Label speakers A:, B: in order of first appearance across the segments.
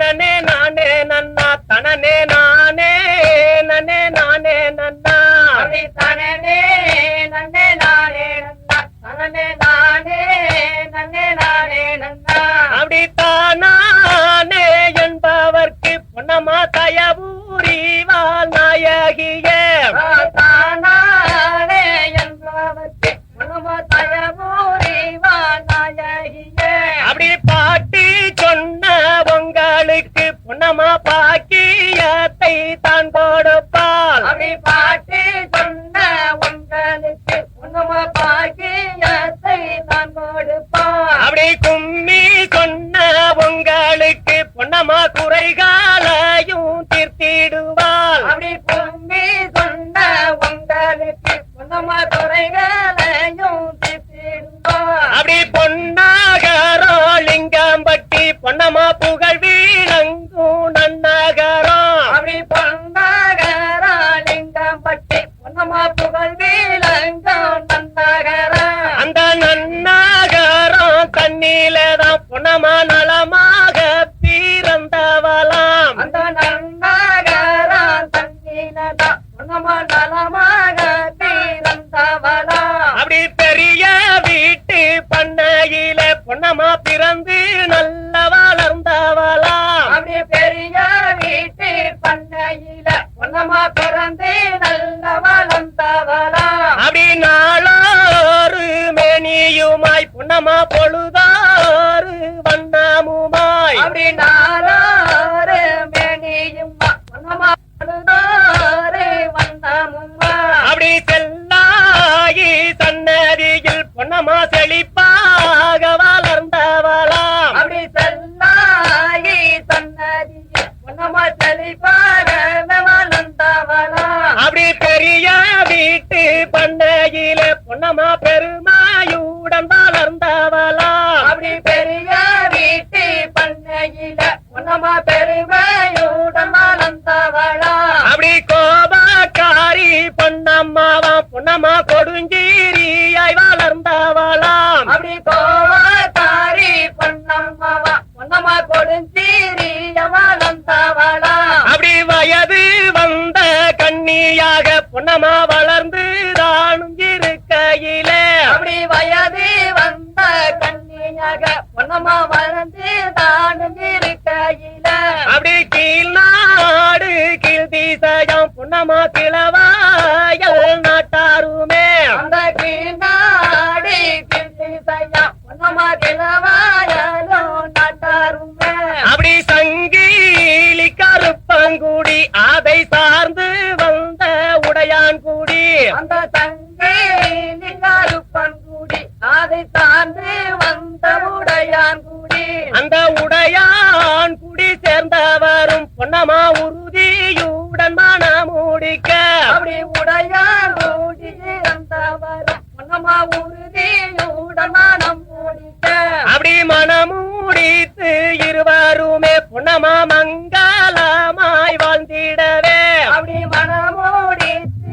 A: நன்னே நானே நன்னா தனனே நானே நன்னே நானே நன்னா
B: தனனே நன்னே நானே நன்னா தனனே நானே நன்னே நானே நன்னா
A: அப்படித்தானே என்பவர்க்கு பொன்னம்மா தயவூரிவாள் நாயகியே
B: தானே என்பவர்க்கு பொன்னம்மா தயவூரிவாள் நாயகியே
A: அப்படி பாட்டி சொன்ன உங்களுக்கு பொன்னம்மா பாக்கியத்தை தான் கொடுப்பாள்
B: அப்படி பாட்டி சொன்ன உங்களுக்கு பொன்னம்மா பாக்கியத்தை தான் கொடுப்பாள்
A: அப்படி கும்மி சொன்ன உங்களுக்கு பொன்னம்மா குறைகாலையும் தீர்த்திடுவாள்
B: அப்படி கும்மி சொன்ன உங்களுக்கு பொன்னம்மா குறைகளையும் தீர்த்திடுவாள்
A: அப்படி பொன்னகரோ லிங்கம்பட்டி பொன்னம்மா புகழ் வீழங்கும் நன்னகரம்
B: அப்படி பொன்னகராலிங்கம்பட்டி பொன்னம்மா புகழ் வீழங்கும் நன்னகரம்
A: அந்த நன்னகரம் தண்ணியிலதான் பொன்னம்மா நலமாக பிறந்தவளாம்
B: அந்த நன்னகரம் தண்ணீலதான் பொன்னம்மா நலமாக பிறந்தவளா
A: அப்படி பெரிய வீட்டு பண்ணையில பொன்னம்மா பிறந்து நல்ல வளர்ந்தவளாம்
B: அப்படி பெரிய வீட்டு பண்ணையில பொன்னம்மா பிறந்து நல்ல வளர்ந்தவளா
A: அப்படி நாளோரு மேனியுமாய் பொன்னம்மா பொழுதாறு வண்ணமுமாய்
B: அப்படி நாளாறு மேனியும் பொன்னம்மா பொழுதாறு வந்தமும்மா
A: அப்படி செல்லாயி சன்னதியில் பொன்னம்மா செழிப்பாக வளர்ந்தவளாம்
B: அப்படி செல்லாயி சன்னதியில் பொன்னம்மா செழிப்பாக வளர்ந்தவளா
A: அப்படி பெரிய வீட்டு பண்ணையில பொன்னம்மா பெருமாயுடன் வளர்ந்தவளாம்
B: அப்படி பெரிய வீட்டு பண்ணையில பொன்னம்மா பெருமையுடன் வளர்ந்தவளா
A: அப்படி கோபக்காரி பொன்னம்மாவாம் பொன்னம்மா கொடுஞ்சீரியாய் வளர்ந்தவளாம்
B: அப்படி கோவக்காரி பொன்னம்மாவா பொன்னம்மா கொடுஞ்சீரிய வளர்ந்தவளா
A: அப்படி வயது வந்த கன்னியாக பொன்னம்மா வளர்ந்து தானும் இருக்கையிலே
B: அப்படி வயது வந்த கன்னியாக பொன்னம்மா வளர்ந்து தானும் இருக்கையில
A: அப்படி கீழ்நாடு கீழ் தீசையாம் பொன்னம்மா கிழவாயல் நாட்டாருமே
B: அந்த கீழ்நாடி கிழ்திசையா பொன்னம்மா கிழவாயலும் நாட்டாருமே
A: அப்படி சங்கீலி கருப்பங்குடி அதை சார்ந்து வந்த உடையான்குடி
B: அந்த தங்கேலிங்கருப்பன்குடி அதை சார்ந்து வந்த உடையான்குடி
A: அந்த உடையான்குடி சேர்ந்தவரும் பொன்னம்மா உறுதியுடன் மனமுடிக்க
B: அப்படி உடையான்குடி வந்தவரும் பொன்னம்மா உறுதியுடன் மனம் முடிக்க
A: அப்படி மனமுடித்து இருவருமே பொன்னம்மா மங்களமாய் வாழ்ந்திடவே
B: அப்படி மனமோடி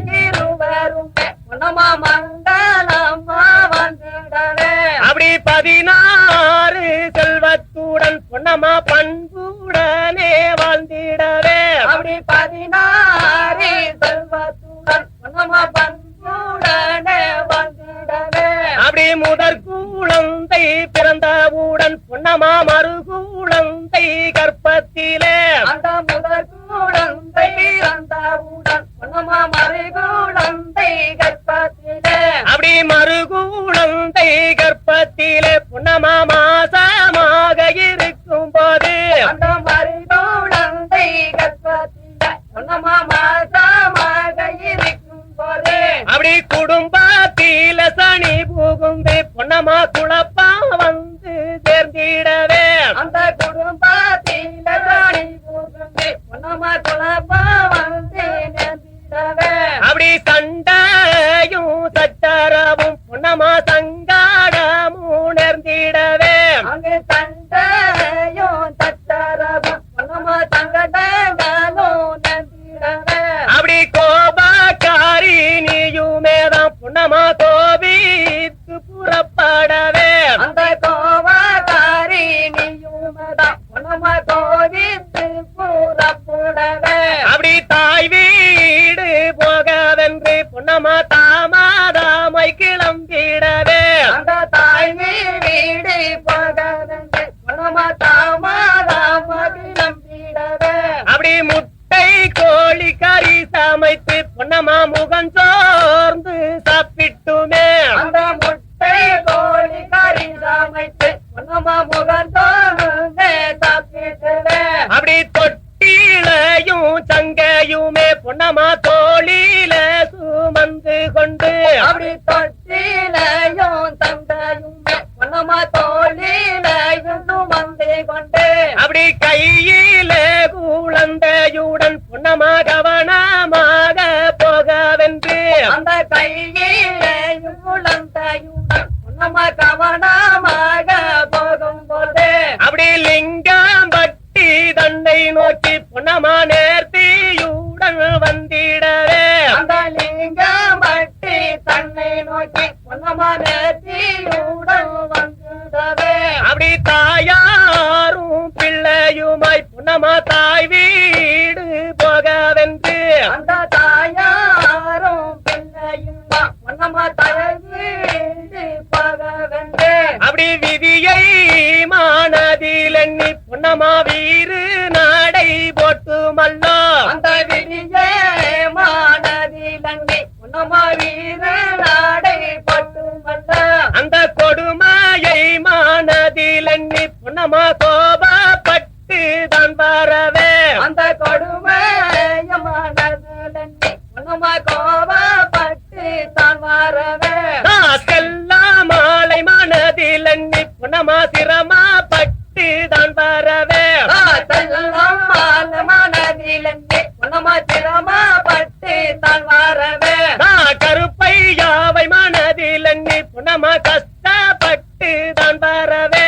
B: திருவரும் பொன்னம்மா மங்களம்மா வந்திடவே
A: அப்படி 16 செல்வத்துடன் பொன்னம்மா பண்புடனே வாழ்ந்திடவே
B: அப்படி 16 செல்வத்துடன் பொன்னம்மா பண்புடனே வந்திடவே
A: அப்படி முதற் குழந்தை பிறந்தவுடன் பொன்னம்மா மறுகுழந்தை கர்ப்பத்திலே
B: அந்த முதல் குழந்தை பிறந்தவுடன் பொன்னம்மா மறுகுழந்தை கர்ப்பத்திலே
A: அப்படி மறுகுழந்தை கர்ப்பத்திலே பொன்னம்மா மாசமாக இருக்கும் போது
B: அந்த மறுகுழந்தை கர்ப்பத்திலே பொன்னம்மா மாசமாக இருக்கும் போது
A: அப்படி குடும்பத்தில சனி புகுந்து பொன்னம்மா குழப்பம் வந்து சேர்ந்திடவே
B: அந்த குடும்பத்தில ராணி புகுந்து பொன்னம்மா குழப்பம் வந்து நேர்ந்திடவே
A: அப்படி சண்டையும் சச்சரவும் பொன்னம்மா சங்காடமும் நேர்ந்திடவே
B: அங்கு சண்டையும் சச்சரவும் பொன்னம்மா சங்கடங்களும் நேர்ந்திடவே
A: அப்படி கோபக்காரி நீயுமேதான் பொன்னம்மா கோபித்து புறப்படவே
B: கோவித்து புறப்படவே
A: அப்படி தாய் வீடு போகவென்று பொன்னம்மா தாமாதாமை கிளம்பிடவே
B: அந்த தாய் வீடு போகவென்று பொன்னம்மா தாமாதாமை கிளம்பிடவே
A: அப்படி முட்டை கோழி கறி சமைத்து பொன்னம்மா முகம் சோர்ந்து சாப்பிட்டுமே
B: அந்த முட்டை கோழி கறி சமைத்து பொன்னம்மா முகம் சோர்ந்து சாப்பிட்டுவே
A: அப்படி தொட்டிலையும் சங்கையுமே பொன்னம்மா தோளில சுமந்து கொண்டு
B: அப்படி தொட்டிலையும் தந்தையுமே பொன்னம்மா தோளிலையும் சுமந்து கொண்டு
A: அப்படி கையில குழந்தையுடன் பொன்னம்மா கவனமாக போகவென்று
B: அந்த கையிலையும் குழந்தையுடன் பொன்னம்மா கவனமாக போகும்போது
A: அப்படி லிங்கம் பட்டி தன்னை நோக்கி பொன்னம்மா நேர்த்தியுடன் வந்திடவே
B: அந்த லிங்கம் பட்டி தன்னை நோக்கி பொன்னம்மா நேர்த்தியுடன் வந்துடவே
A: அப்படி தாயாரும் பிள்ளையுமாய் பொன்னம்மா தாய் வீடு போகவென்று
B: அந்த தாயாரும் பிள்ளையும் பொன்னம்மா தாய் வீடு போகவென்று
A: அப்படி விதியை மனதில் எண்ணி பொன்னம்மா வீறு நடை போட்டுமல்லோ
B: அந்த விதியே மானதிலங்கி பொன்னம்மா வீர நாடை பட்டுமல்ல
A: அந்த கொடுமையை மனதில் எண்ணி பொன்னம்மா கோபப்பட்டு தான் வரவே
B: அந்த கொடுமையமானதிலங்கி பொன்னம்மா கோபப்பட்டு தான் வரவே
A: செல்ல மாலை மனதில் எண்ணி பொன்னம்மா சிரமப்பட்டு தான் வரவே
B: செல்லம் மனதிலங்கி பொன்னம்மா சிரமப்பட்டு தான் வரவே
A: கருப்பையாவை மனதில் எண்ணி பொன்னம்மா கஷ்டப்பட்டு தான் வரவே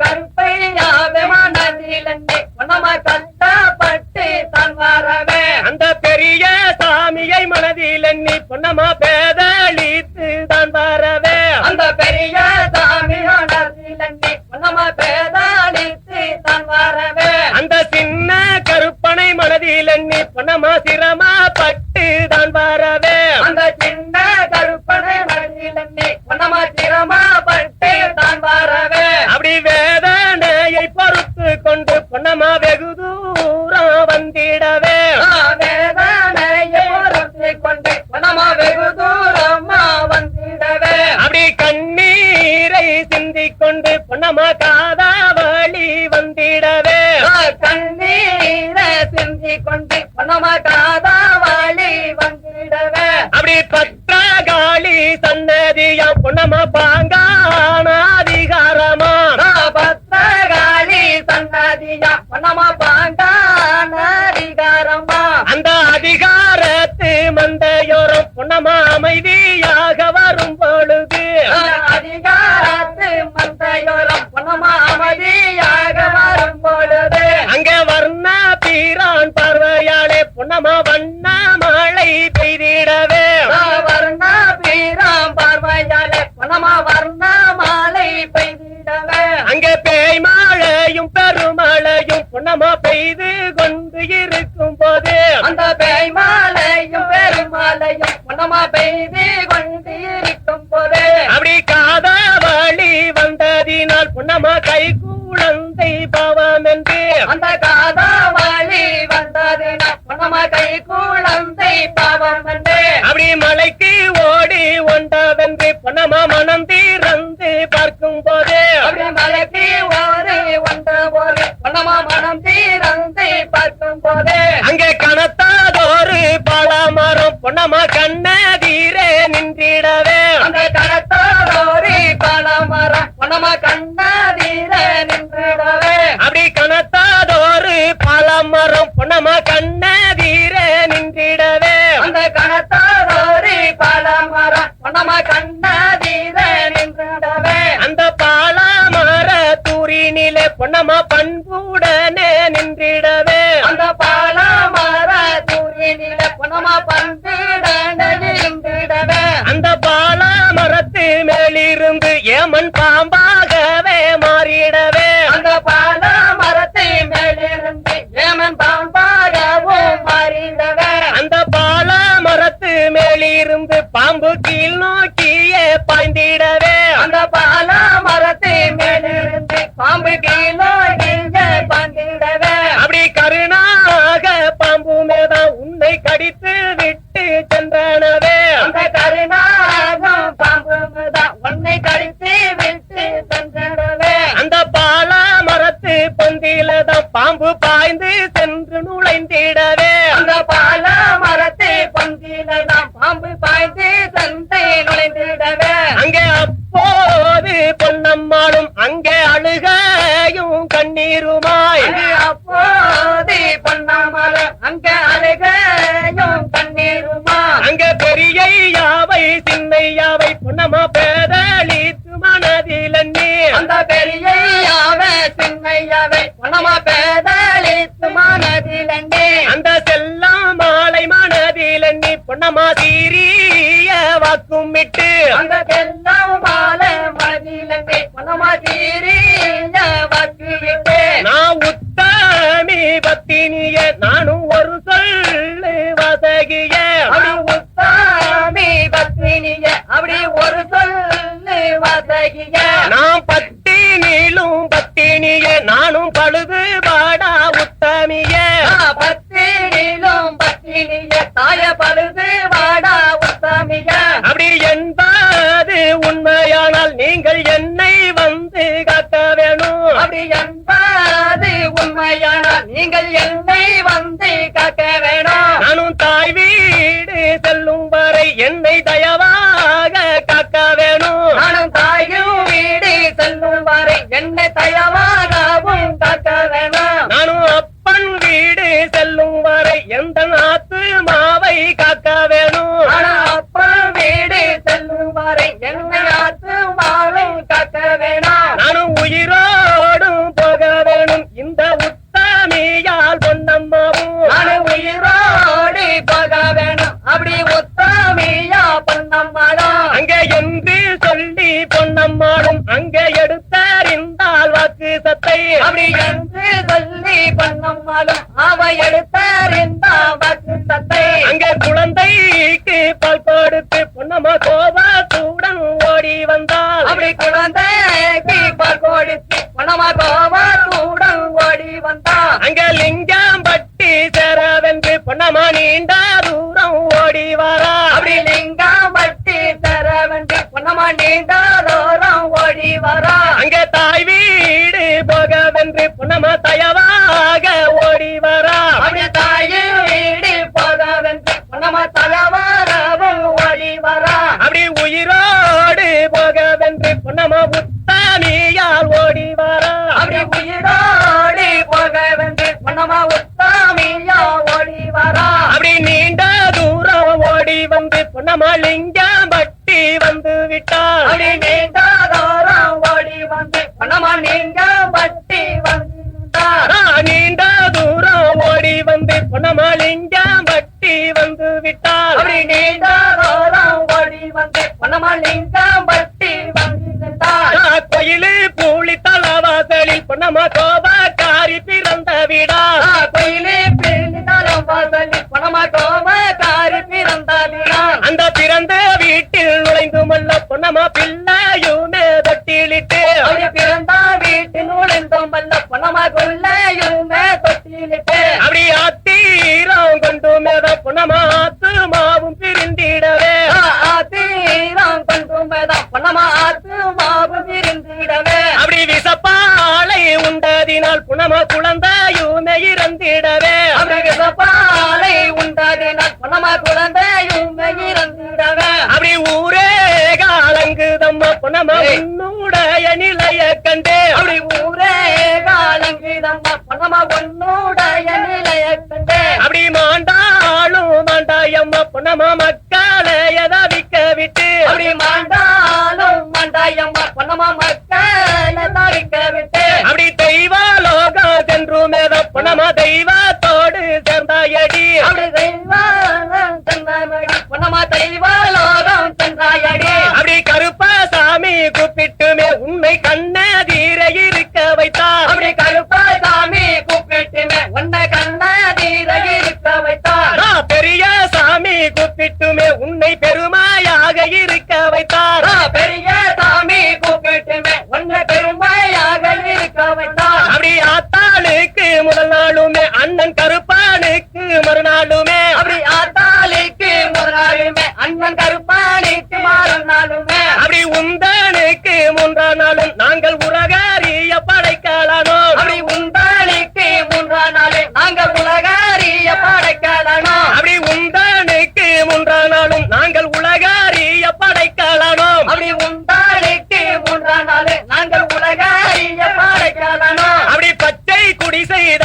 B: கருப்பையாவே மனதிலங்கி பொன்னம்மா கஷ்டப்பட்டு தான் வரவே
A: அந்த பெரிய சாமியை மனதில் எண்ணி பொன்னம்மா பேதளித்து தான் வரவே
B: அந்த பெரிய சாமி மனதிலங்கி பொன்னம்மா பேதாளித்து தான் வரவே
A: அந்த சின்ன கருப்பனை மனதில் எண்ணி பொன்னம்மா சிரமப்பட்டு தான் வரவே
B: அந்த சின்ன கருப்பனை மனதிலங்கி பொன்னம்மா சிரமப்பட்டு தான் வரவே
A: அப்படி வேதனையை பொறுத்து கொண்டு பொன்னம்மா வெகு தூரம் வந்திடவே
B: வேதனையை பொறுத்து கொண்டு பொன்னம்மா வெகு தூரமா வந்திடவே
A: அப்படி கண்ணீரை சிந்திக் கொண்டு பொன்னம்மா காதாவளி வந்திடவே
B: கண்ணீரை சிந்தி கொண்டு பொன்னம்மா காதாவளி வந்திடவே
A: அப்படி பத்திரகாளி சன்னதியா பொன்னம்மா பாங்கான அதிகாரமா
B: பத்திரகாளி சன்னதியா பொன்னம்மா பாங்கான அதிகாரமா
A: அந்த அதிகாரத்து மந்தையோரம் பொன்னம்மா அமைதியாக வரும் பொழுது
B: அதிகாரத்து மந்தையோரம் பொன்னம்மா அமைதியாக வரும் பொழுது
A: அங்க வர்ண பீரான் பார்வையாளே பொன்னம்மா வண்ண மழை பெய்திடவே
B: வர்ண பீராம் பார்வையாலே பொன்னம்மா வர்ண மாலை பெய்திடவே
A: அங்கே பேய் மழையும் பெருமழையும் பொன்னம்மா பெய்து கொண்டு இருக்கும் போது
B: அந்த பேய் மாலையும் பெருமாலையும் பொன்னம்மா பெய்து கொண்டு இருக்கும் போது
A: அப்படி காதாவளி வந்ததினால் பொன்னம்மா கை குழந்தை பாவம் என்று
B: அந்த காதாவளி வந்ததினா பொன்னம்மா கை குழந்தை பாவம் என்று
A: அப்படி மலைக்கு ஓடி ஒண்டவென்று பொன்னம்மா மனம் திறந்து பார்க்கும் போது
B: அப்படி மலைக்கு ஓடி வந்த போது பொன்னம்மா மனம் திறந்து பார்க்கும் போது
A: அங்கே கனத்தாதொரு பழமரம் பொன்னம்மா கண்ணதீரே நின்றிடவே
B: அந்த கடத்தோரி பழமரம் பொன்னம்மா கண்ணாதீர நின்றுடவே
A: அப்படி கனத்தாதொரு பழமரம் பொன்னம்மா கண்ணதீரே நின்றிடவே
B: அந்த கணத்தோரி பழமரம் பொன்னம்மா கண்ணாதீர நின்றுடவே
A: அந்த பாலமர தூரினிலே பொன்னம்மா பண்புடனே நின்றிடவே
B: அந்த பழமர தூரினில பொன்னம்மா பண்பிடனே நின்றுடவே
A: அந்த பாலமரத்து மேலிருந்து ஏமன் பாம்பாகவே மாறிடவே
B: அந்த பழமரத்தை
A: பொந்திலதான் பாம்பு பாய்ந்து சென்று நுழைந்திடவே
B: அந்த பால மரத்தை பொந்திலதான் பாம்பு பாய்ந்து சந்தை நுழைந்திடவே
A: அங்கே அப்போது பொன்னம்மாளும் அங்கே அழுகையும் கண்ணீருமாய்
B: அங்கே அப்போது பொன்னம்மாளும் அங்கே அழுகையும் கண்ணீருமா
A: அங்கே பெரியையாவை சின்னையாவை பொன்னம்மா பேதளித்து மனதில் எண்ணி
B: அந்த பெரியையாவை சின்னையாவை பொன்னம்மா பேதளித்து மனதில் எண்ணி
A: அந்த செல்லம் மாலை மனதில் எண்ணி பொன்னம்மா சீரிய வாக்கும் விட்டு
B: அந்த செல்லம் மாலை மனதில் எண்ணி பொன்னம்மா சீரிய வாக்கு விட்டு
A: நான் உத்தமி பத்தினிய நானும் ஒரு சொல்லு வதகிய
B: அப்படி உத்தாமி பத்தினிய அப்படி ஒரு சொல்லு வதகிய
A: நான் பத்தினிலும் பத்தினிய நானும் பழுது பாடா உத்தமிய
B: பத்தினிலும் பத்தினிய தாய பழுது வாடா உத்தமிய
A: அப்படி என்பது உண்மையானால் நீங்கள் என்னை வந்து காக்க வேணும்
B: அப்படி என்பது உண்மையானால் நீங்கள் என்னை வந்து காக்க வேணும்
A: நானும் தாய் வீடு செல்லும் வரை என்னை தயவாக காக்க வேணும்
B: நானும் தாயும் வீடு செல்லும் வரை என்னை தயவாகவும் காக்க வேணும்
A: நானும் அப்பன் வீடு செல்லும் வரை எந்த நாத்து மாவை காக்க வேணும்
B: ஆனா அப்பா வீடு செல்லும் வரை என்னை ஆத்து மாவும் காக்க வேணும்
A: நானும் உயிரோடும் போக வேணும் இந்த உத்தமியால் பொன்னம்மாவும்
B: நானும் உயிரோடு போக வேணும் அப்படி உத்தமியா பொன்னம்மாளும்
A: அங்கே என்று சொல்லி பொன்னம்மாளும் அங்கே எடுத்தறிந்தால் வாக்கு சத்தை
B: அப்படி என்று சொல்லி பொன்னம்மாளும் அவ எடுத்தாரிந்த வாக்கு சத்தை
A: அங்கே குழந்தைக்கு பால் கொடுத்து பொன்னம்மா கோபத்துடன் ஓடி வந்தாள்
B: அப்படி குழந்தைக்கு பால் கொடுத்து பொன்னம்மா கோபத்துடன் ஓடி வந்தான்
A: அங்கே லிங்கம்பட்டி சேரவென்று பொன்னம்மா நீண்ட தூரம் ஓடி வரா
B: அப்படி லிங்கம் பட்டி தரவென்று பொன்னம்மா நீண்டோரம் ஓடி வரா
A: அங்கே தாய் வீடு போகவென்று பொன்னம்மா தயவாக ஓடி வரா
B: அப்படி தாயின் வீடு போகவென்று பொன்னம்மா தலவாரவும் ஓடி வரா
A: அப்படி உயிரோடு போகவென்று பொன்னம்மா உத்தமியால் ஓடி வரா
B: அப்படி உயிரோடு போகவென்று பொன்னம்மா உத்தாமியா ஓடி வரா
A: அப்படி நீண்ட தூரம் ஓடி வந்து பொன்னம்மா லிங்கம்பட்டி வந்து விட்டாள்
B: அப்படி நீண்டோரம் ஓடி வந்து பொன்னம்மா நீங்கம் பட்டி வந்தார்
A: நீண்ட தூரம் ஓடி வந்து பொன்னம்மா லிங்கம்பட்டி வந்து விட்டாள்
B: அப்படி நீண்டோரம் ஓடி வந்து பொன்னம்மா லிங்கம் பட்டி வந்தார்
A: கோயிலு பூலி தலவாசலில் பொன்னம்மா கோபக்காரி பிறந்த விடா
B: கோயிலே பிறந்தாலும் வாசலி பொன்னம்மா கோபக்காரி பிறந்தாலினான்
A: அந்த பிறந்த வீட்டில் நுழைந்து மல்ல பொன்னம்மா பிள்ளையுமே தொட்டிலிட்டு
B: அப்படி பிறந்தா வீட்டில் நுழைந்தோம் வல்ல பொன்னம்மா கொள்ளையுமே தொட்டிலிட்டு
A: அப்படி ஆத்தீரம் கொண்டு மேத பொன்னம்மா ஆத்து மாவும் பிரிந்திடவே
B: ஆத்தீரம் கொண்டு மேதான் பொன்னம்மா ஆத்து மாவு பிரிந்திடவே
A: அப்படி விசப்பாலை உண்டதினால் பொன்னம்மா குழந்தையுமே இறந்திடவே
B: அப்படி விசப்பாலை உண்டாதினால் பொன்னம்மா குழந்தையுமே இறந்திடவே
A: அப்படி ஊரே காலங்குதம்மா பொன்னம்மா உன்னுடைய நிலைய கண்டு
B: அப்படி ஊரே காலங்கிதம்மா பொன்னம்மா உன்னுடைய நிலைய கண்டு
A: அப்படி மாண்டாளும் மாண்டாயம்மா பொன்னம்மா மக்களை எதவிக்க விட்டு
B: அப்படி மாண்டாலும் மாண்டாயம்மா பொன்னம்மா மக்களை தவிக்க விட்டு
A: அப்படி தெய்வலோகம் சென்று மேத பொன்னம்மா தெய்வத்தோடு சேர்ந்தாயடி
B: அப்படி தெய்வாலம் சென்றாயடி பொன்னம்மா தெய்வாலோகம் சென்றாயடி
A: அப்படி கருப்பசாமி கூப்பிட்டுமே உன்னை கண்ணதீர இருக்க வைத்தார்
B: அப்படி கருப்பசாமி கூப்பிட்டுமே உன்னை கண்ணதீர இருக்க வைத்தார்
A: பெரிய சாமி கூப்பிட்டுமே உன்னை பெருமையாக இருக்க வைத்தார்
B: பெரிய சாமி கூப்பிட்டுமே உன்னை பெருமையாக இருக்க வைத்தார்
A: அப்படி ஆத்தாளுக்கு முதல் நாளுமே அண்ணன் கருப்பானுக்கு மறுநாளுமே
B: அப்படி ஆத்தாளிக்கு முதலாளுமே அண்ணன் கருப்பாளிக்கு மறுநாளுமே
A: அப்படி உந்தனுக்கு மூன்றாம் நாளும் நாங்கள் உரகாரிய படைக்கலானோ
B: அப்படி உண்டாளிக்கு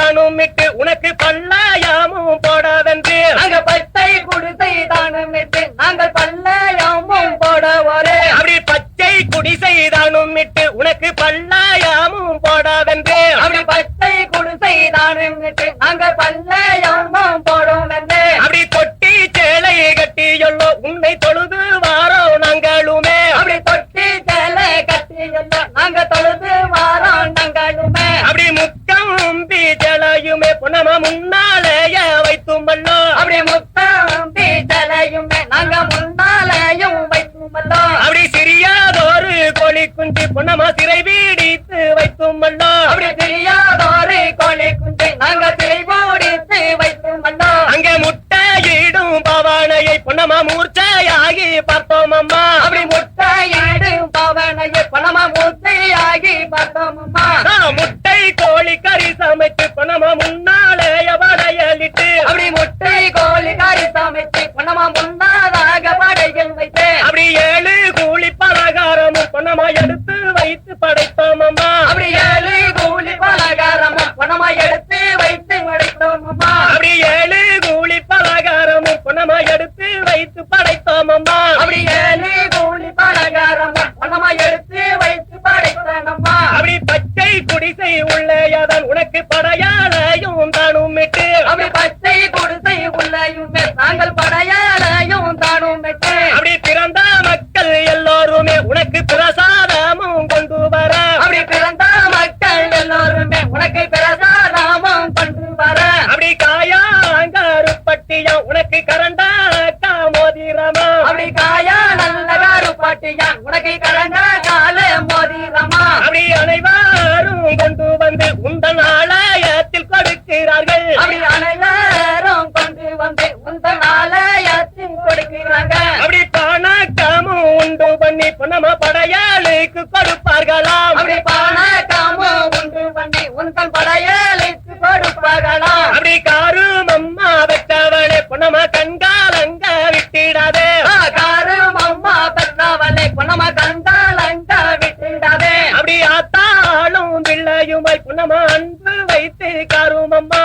A: தானும் விட்டு உனக்கு பல்லாயாமும் போடாதென்று
B: நாங்க பச்சை குடிசை தானும் விட்டு நாங்கள் பல்லாயாமும் போட ஒரு
A: அப்படி பச்சை குடிசை தானும் விட்டு உனக்கு பல்லாயாமும் போடாதென்று
B: அப்படி பச்சை குடிசை தானும் விட்டு நாங்கள் பல்லாயாமும் போடும் என்று
A: அப்படி தொட்டி சேலை கட்டி சொல்லோ உன்னை தொழுது வாரோ நாங்களுமே
B: அப்படி தொட்டி சேலை கட்டி எல்லாம் நாங்க தொழுது வாரோம் நாங்களுமே
A: அப்படி முக்கம் பீஜலையுமே பொன்னமா முன்னாலேய வைத்துமல்லோ
B: அப்படி முத்தம் பீச்சலையுமே நாங்க முன்னாலேயும் வைத்துமல்லோ
A: அப்படி சிறியாதொரு கோழி குஞ்சு பொன்னமா சிறை வீடித்து வைத்துமல்லோ
B: அப்படி தெரியாதோரு கோழி குஞ்சு நாங்க திரை போடித்து வைத்துமல்லோ
A: அங்கே முட்டையிடும் பவானையை பொன்னமா மூர்ச்சையாகி பார்த்தோம் அம்மா
B: அப்படி முட்டையிடு பவனையை பணமா மூர்த்தியாகி பார்த்தோம் அம்மா
A: முட்டை கோழி கறி சமைத்து பொன்னமா முன்னாலேய வடையலிட்டு
B: அப்படி முட்டை கோழி கறி சமைத்து பணமா முன்னாதாக படையில் வைத்து
A: அப்படி 7 கூலி பலகாரமும் பொன்னமா எடுத்து வைத்து படைத்தோம் அம்மா
B: அப்படி 7 கூலி பலகாரமும் பணமா எடுத்து வைத்து படைத்தோம் அம்மா
A: அப்படி 7 கூலி பலகாரமும் பொன்னமா எடுத்து வைத்து படைத்தோம் அம்மா
B: அப்படி 7 கூலி பலகாரமும் பணமா எடுத்து வைத்து படைத்தோம் அம்மா
A: அப்படி பச்சை குடிசை உள்ளேயதான் உனக்கு படையாளையும் தானும் விட்டு
B: அப்படி பச்சை குடிசை உள்ளயுமே நாங்கள் படையாளையும் தானும் விட்டு
A: அப்படி பிறந்த மக்கள் எல்லோருமே உனக்கு பிரசாதமும் கொண்டு வர
B: அப்படி பிறந்த மக்கள் எல்லோருமே உனக்கு பிரசாதமும் கொண்டு வர
A: அப்படி காயாங்காரு பட்டியா உனக்கு கரண்டாக்கா மோதிரமா
B: அப்படி காயா நல்ல காரு பாட்டியா உனக்கு கலந்த கால மோதிரமா
A: அப்படி அனைவரும் கொண்டு வந்து உந்தன் ஆலயத்தில் கொடுக்கிறார்கள்
B: அப்படி அனைவரும் கொண்டு வந்து உந்த ஆலயத்தில் கொடுக்கிறாங்க
A: அப்படி பணக்காமும் உண்டு பண்ணி பொன்னமா படையாளுக்கு கொடுப்பார்களாம்
B: அப்படி பணக்காமும் உண்டு பண்ணி உந்தன் படையலுக்கு கொடுப்பார்களாம்
A: அப்படி காரும் அம்மா பெற்றவளே பொன்னமா கண்காலங்க விட்டிடாதே
B: காரும் அம்மா பெற்றவளை பொன்னமா கண்டால் அங்க விட்டுடாதே
A: அப்படி ஆத்தாளும் பிள்ளையுமை பொன்னமா அன்பு வைத்து காரும் அம்மா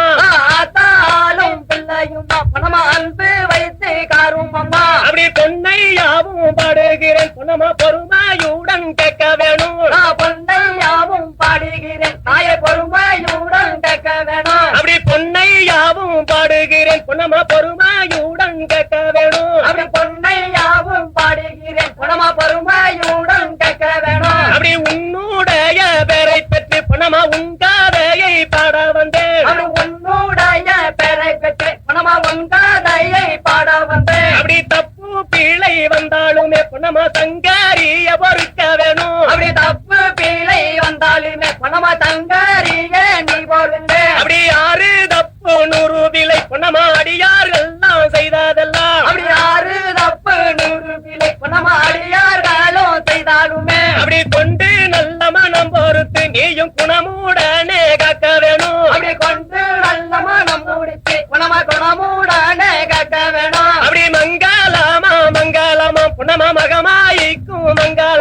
B: ஆத்தாலும் பிள்ளையும் பொன்னமா அன்பு வைத்து காரும் அம்மா
A: அப்படி பொன்னையாவும் பாடுகிறேன் பொன்னமா பொறுமையுடன் கேட்க வேணும்
B: பொன்னையாவும் பாடுகிறேன் தாய பொறுமையுடன் கேட்க வேணும்
A: அப்படி பொன்னையாவும் பாடுகிறேன் பொன்னமா பொறுமையுடன் கேட்க வேணும்
B: அப்படி பொன்னையாவும் பாடுகிறேன் பொன்னமா பொறுமையுடன் கேட்க வேணும்
A: அப்படி உன்னுடைய பேரை பெற்று பொன்னமா உன் காதையை பாட வந்தேன்
B: அப்படி உன்னுடைய பெயரை பெற்று பொன்னமா உன் கதையை பாட வந்தேன்
A: அப்படி தப்பு பிழை வந்தாலுமே பொன்னமா சங்காரிய பொறுக்க வேணும்
B: அப்படி தப்பு பிழை வந்தாலுமே பொன்னமா தங்காரிய நீ போடுங்க
A: அப்படி 6 தப்பு 100 பிழை பொன்னமா அடியார் எல்லாம் செய்ததெல்லாம்
B: அப்படி 6 தப்பு 100 பிழை பொன்னமா அடியார்களும் செய்தாலுமே
A: அப்படி கொண்டு நல்ல மனம் பொறுத்து நீயும் குணமுடனே காக்க வேணும்
B: அப்படி கொண்டு நல்ல மனம் முடிச்சு பொன்னமா குணமுடனே காக்க வேணும்
A: அப்படி மங்களமா மங்களமா பொன்னமா மகமாயிக்கும் மங்களமா